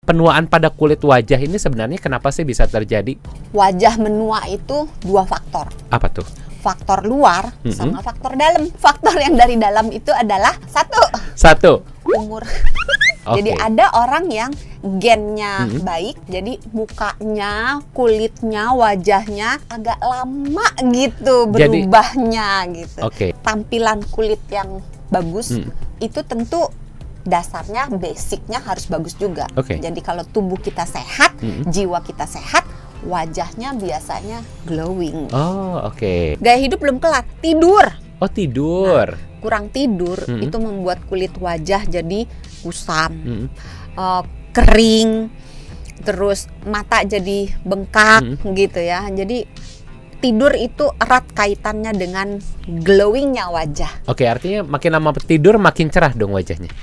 penuaan pada kulit wajah ini sebenarnya kenapa sih bisa terjadi? Wajah menua itu dua faktor. Apa tuh? Faktor luar sama faktor dalam. Faktor yang dari dalam itu adalah satu umur. Jadi ada orang yang gennya baik, jadi mukanya, kulitnya, wajahnya agak lama gitu berubahnya gitu. Tampilan kulit yang bagus itu tentu dasarnya, basicnya harus bagus juga. Jadi kalau tubuh kita sehat, jiwa kita sehat, wajahnya biasanya glowing. Gaya hidup belum kelar, tidur. Tidur. Kurang tidur itu membuat kulit wajah jadi kusam, kering, terus mata jadi bengkak gitu ya. Jadi tidur itu erat kaitannya dengan glowingnya wajah. Artinya makin lama tidur makin cerah dong wajahnya.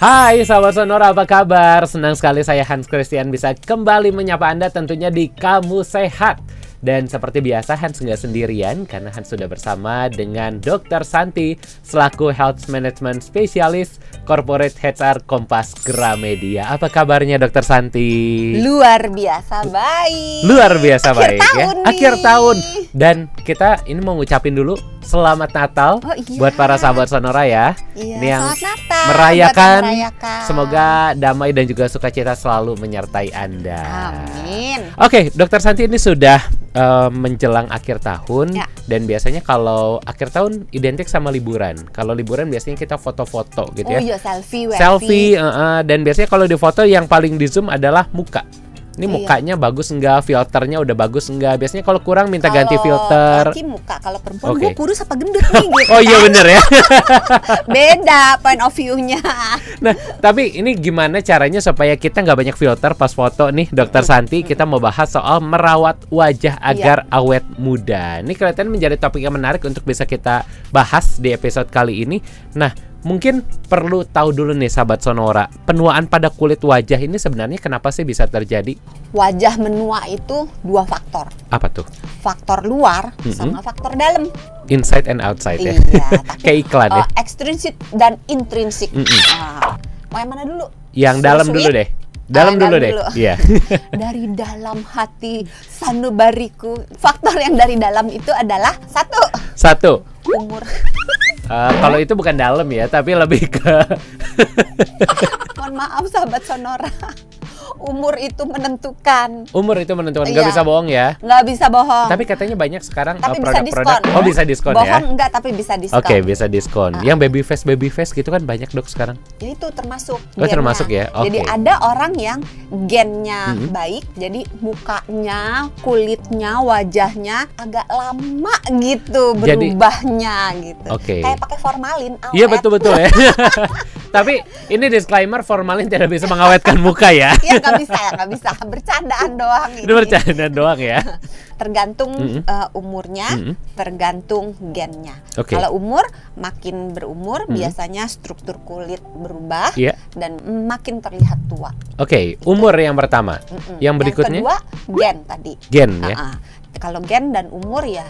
Hai sahabat Sonora, apa kabar? Senang sekali saya Hans Christian bisa kembali menyapa Anda tentunya di Kamu Sehat. Dan seperti biasa Hans nggak sendirian karena Hans sudah bersama dengan Dr. Santi selaku Health Management Specialist Corporate HR Kompas Gramedia. Apa kabarnya Dr. Santi? Luar biasa baik. Luar biasa baik ya. Nih. Akhir tahun. Dan kita ini mau ngucapin dulu Selamat Natal buat para sahabat Sonora ya. Ini yang merayakan. Semoga damai dan juga sukacita selalu menyertai Anda. Amin. Dr. Santi ini sudah menjelang akhir tahun dan biasanya kalau akhir tahun identik sama liburan. Kalau liburan biasanya kita foto-foto gitu ya. Selfie. Dan biasanya kalau di foto yang paling di zoom adalah muka. Ini mukanya bagus enggak, filternya udah bagus enggak. Biasanya kalau kurang minta ganti filter. Laki muka, kalau perempuan gue kurus apa gendut nih gitu. Iya bener ya. Beda point of view-nya. Nah, tapi ini gimana caranya supaya kita nggak banyak filter pas foto nih, Dokter Santi? Kita mau bahas soal merawat wajah agar awet muda. Ini kelihatan menjadi topik yang menarik untuk bisa kita bahas di episode kali ini. Nah, mungkin perlu tahu dulu nih sahabat Sonora, penuaan pada kulit wajah ini sebenarnya kenapa sih bisa terjadi? Wajah menua itu dua faktor. Apa tuh? Faktor luar sama faktor dalam. Inside and outside ya. Kayak iklan ya. Extrinsic dan intrinsic. Mau yang mana dulu? Yang dalam dulu deh. Dalam dulu deh. Iya. Dari dalam hati sanubariku. Faktor yang dari dalam itu adalah satu. Umur. Kalau itu bukan dalam ya, tapi lebih ke mohon maaf sahabat Sonora, umur itu menentukan. Nggak bisa bohong ya. Nggak bisa bohong. Tapi katanya banyak sekarang produk-produk. Bisa diskon bohong ya. Bohong enggak, tapi bisa diskon. Bisa diskon. Yang baby face gitu kan banyak dok sekarang. Ya itu termasuk. Termasuk ya. Jadi ada orang yang gennya baik, jadi mukanya, kulitnya, wajahnya agak lama gitu berubahnya gitu. Kayak pakai formalin. Iya betul ya. Tapi ini disclaimer, formalin tidak bisa mengawetkan muka ya. Iya nggak bisa. Bercandaan doang ini. Itu bercandaan doang ya. Tergantung umurnya, tergantung gennya. Kalau umur, makin berumur biasanya struktur kulit berubah dan makin terlihat tua. Umur yang pertama. Yang berikutnya? Yang kedua, gen tadi. Gen ya. Kalau gen dan umur ya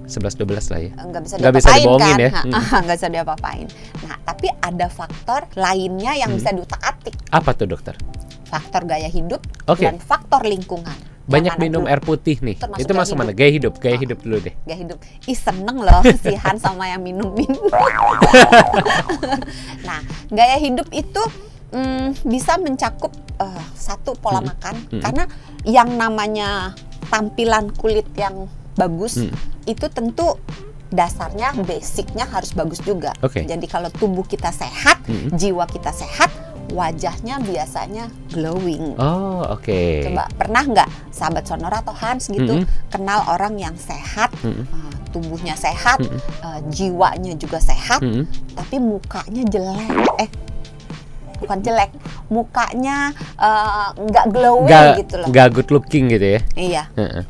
11-12 lah ya. Nggak bisa dibohongin kan? Nggak bisa diapa-apain. Nah, tapi ada faktor lainnya yang bisa diutak-atik. Apa tuh dokter? Faktor gaya hidup dan faktor lingkungan. Banyak minum air putih nih. Itu masuk mana? Gaya hidup dulu deh. Gaya hidup. Seneng loh si Han sama yang minum-minum. Nah, gaya hidup itu bisa mencakup satu pola makan. Karena yang namanya tampilan kulit yang bagus itu tentu dasarnya, basicnya harus bagus juga. Jadi kalau tubuh kita sehat, jiwa kita sehat, wajahnya biasanya glowing. Coba pernah nggak sahabat Sonora atau Hans gitu kenal orang yang sehat, tubuhnya sehat, jiwanya juga sehat, tapi mukanya jelek? Bukan jelek, mukanya nggak glowing gitu loh. Nggak good looking gitu ya. Iya.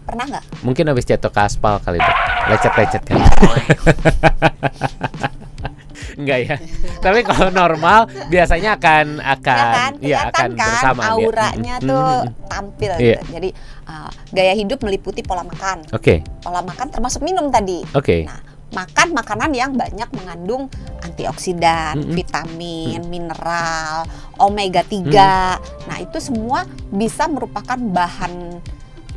Pernah nggak? Mungkin habis jatuh ke aspal kali itu. Lecet-lecet kan. Enggak ya. Tapi kalau normal biasanya akan akan bersama. auranya tuh tampil gitu. Jadi Gaya hidup meliputi pola makan. Oke. Pola makan termasuk minum tadi. Oke. Nah, makan makanan yang banyak mengandung antioksidan, vitamin, mineral, omega 3. Nah, itu semua bisa merupakan bahan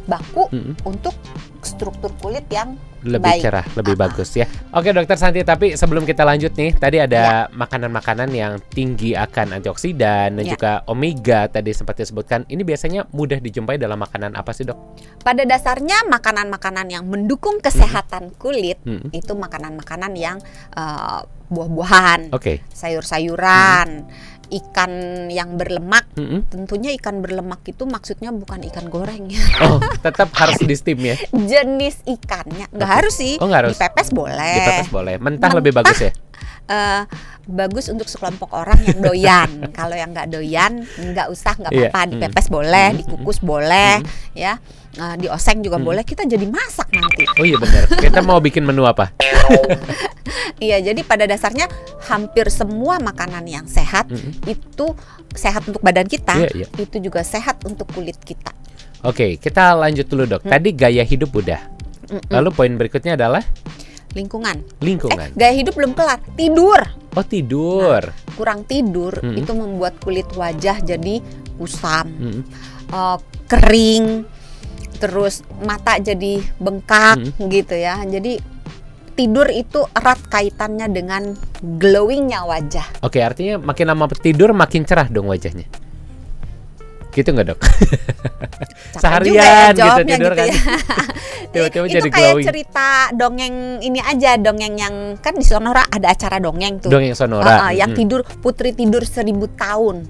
baku untuk struktur kulit yang Lebih baik. cerah, lebih bagus ya. Oke Dokter Santi, tapi sebelum kita lanjut nih, tadi ada Ya. makanan-makanan yang tinggi akan antioksidan dan Ya. juga omega tadi sempat disebutkan. Ini biasanya mudah dijumpai dalam makanan apa sih, Dok? Pada dasarnya makanan-makanan yang mendukung kesehatan kulit itu makanan-makanan yang buah-buahan, Oke. sayur-sayuran, ikan yang berlemak. Mm-mm. Tentunya ikan berlemak itu maksudnya bukan ikan goreng ya. Oh, tetap harus di steam ya? Jenis ikannya nggak Oke. harus sih. Oh, nggak harus. Dipepes boleh. Dipepes boleh. Mentah lebih bagus ya? Bagus untuk sekelompok orang yang doyan. Kalau yang nggak doyan, nggak usah, nggak Iya. apa-apa. Dipepes boleh, dikukus boleh, ya. Dioseng juga boleh. Kita jadi masak nanti. Oh iya benar. Kita mau bikin menu apa? Iya, jadi pada dasarnya hampir semua makanan yang sehat itu sehat untuk badan kita. Iya, iya. Itu juga sehat untuk kulit kita. Oke, kita lanjut dulu, Dok. Tadi gaya hidup udah. Lalu poin berikutnya adalah Lingkungan. lingkungan. Gaya hidup belum kelar. Tidur. Oh, tidur. Kurang tidur itu membuat kulit wajah jadi kusam, Mm-mm. kering, terus mata jadi bengkak gitu ya. Jadi tidur itu erat kaitannya dengan glowingnya wajah. Oke, artinya makin lama tidur makin cerah dong wajahnya. Gitu nggak, Dok? Capek Seharian juga ya gitu jawabnya tidur gitu kan. ya. Tiba-tiba Itu jadi kayak glowing. cerita dongeng ini aja, dongeng yang kan di Sonora ada acara dongeng tuh. Dongeng Sonora. Yang tidur putri tidur 1000 tahun.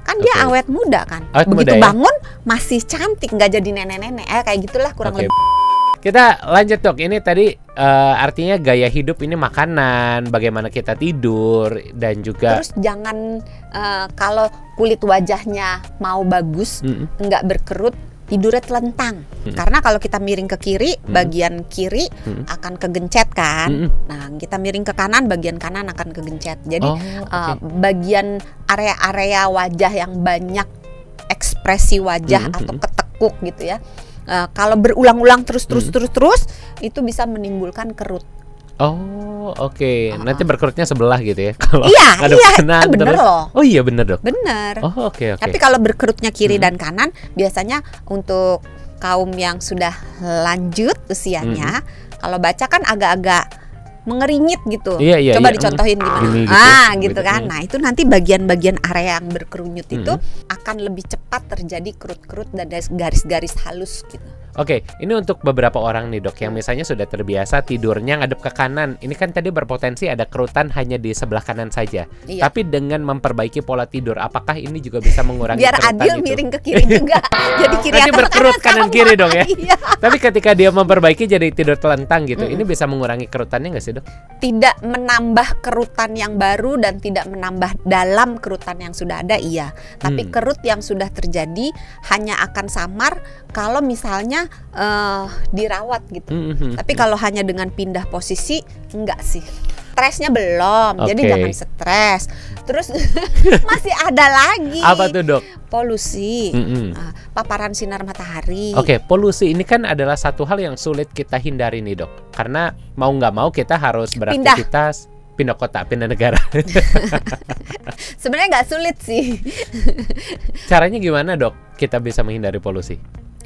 Kan dia Oke. awet muda kan. Awet Begitu muda ya? bangun masih cantik, nggak jadi nenek-nenek. Kayak gitulah kurang Oke. lebih. Kita lanjut, Dok. Ini tadi artinya gaya hidup ini makanan, bagaimana kita tidur dan juga Terus jangan kalau kulit wajahnya mau bagus, nggak berkerut, tidurnya telentang. Karena kalau kita miring ke kiri, bagian kiri akan kegencet kan. Nah, kita miring ke kanan, bagian kanan akan kegencet. Jadi oke. bagian area-area wajah yang banyak ekspresi wajah atau ketekuk gitu ya. Kalau berulang-ulang terus itu bisa menimbulkan kerut. Oh, oke. Nanti berkerutnya sebelah gitu ya. Kalau Iya, ngadep iya, kanan bener terus. loh. Oh iya bener, Dok. Bener. Oh, oke. Tapi kalau berkerutnya kiri dan kanan, biasanya untuk kaum yang sudah lanjut usianya, kalau baca kan agak-agak mengerinyit gitu. Iya, Coba iya. dicontohin gimana. Gini gitu. Gitu kan. Nah, itu nanti bagian-bagian area yang berkerunyut itu akan lebih cepat terjadi kerut-kerut dan garis-garis halus gitu. Oke, ini untuk beberapa orang nih, Dok, yang misalnya sudah terbiasa tidurnya ngadep ke kanan. Ini kan tadi berpotensi ada kerutan hanya di sebelah kanan saja. Iya. Tapi dengan memperbaiki pola tidur, apakah ini juga bisa mengurangi Biar kerutan adil itu? miring ke kiri juga. Jadi kiri Nanti atau berkerut kanan sama. kiri dong ya. Iya. Tapi ketika dia memperbaiki jadi tidur telentang gitu, ini bisa mengurangi kerutannya nggak sih, Dok? Tidak menambah kerutan yang baru dan tidak menambah dalam kerutan yang sudah ada, iya. Tapi kerut yang sudah terjadi hanya akan samar kalau misalnya dirawat gitu. Tapi kalau hanya dengan pindah posisi, enggak sih. Stresnya belum, jadi Oke. jangan stres. Terus masih ada lagi. Apa tuh, Dok? Polusi, paparan sinar matahari. Oke, polusi ini kan adalah satu hal yang sulit kita hindari nih, Dok. Karena mau nggak mau kita harus beraktivitas pindah kota, pindah negara. Sebenarnya nggak sulit sih. Caranya gimana, Dok? Kita bisa menghindari polusi?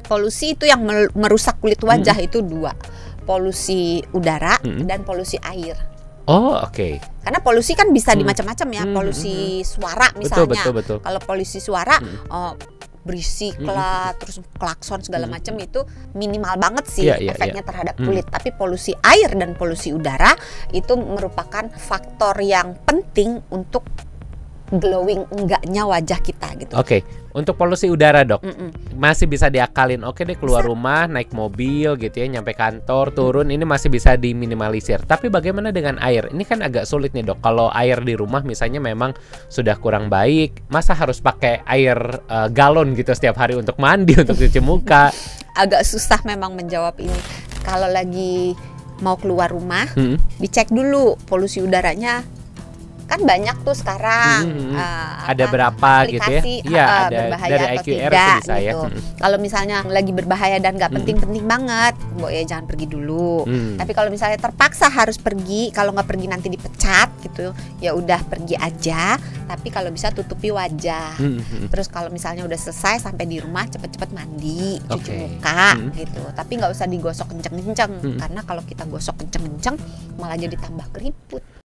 Polusi itu yang merusak kulit wajah itu dua, polusi udara dan polusi air. Oh, oke. Karena polusi kan bisa di macam-macam ya, polusi suara misalnya. Betul. Kalau polusi suara berisik lah, terus klakson segala macam itu minimal banget sih efeknya terhadap kulit. Tapi polusi air dan polusi udara itu merupakan faktor yang penting untuk glowing enggaknya wajah kita gitu. Oke, untuk polusi udara, Dok, masih bisa diakalin. Oke deh, keluar rumah, naik mobil gitu ya, nyampe kantor, turun, ini masih bisa diminimalisir. Tapi bagaimana dengan air? Ini kan agak sulit nih, Dok. Kalau air di rumah misalnya memang sudah kurang baik, masa harus pakai air galon gitu setiap hari untuk mandi, untuk cuci muka? Agak susah memang menjawab ini. Kalau lagi mau keluar rumah, dicek dulu polusi udaranya kan banyak tuh sekarang ada berapa gitu ya? aplikasi Iya, ada berbahaya dari atau IQR tidak sih bisa ya. gitu. Kalau misalnya lagi berbahaya dan nggak penting-penting banget, Mbok ya jangan pergi dulu. Tapi kalau misalnya terpaksa harus pergi, kalau nggak pergi nanti dipecat gitu, ya udah pergi aja. Tapi kalau bisa tutupi wajah. Terus kalau misalnya udah selesai sampai di rumah cepet-cepet mandi, cuci muka gitu. Tapi nggak usah digosok kenceng-kenceng karena kalau kita gosok kenceng-kenceng malah jadi tambah keriput.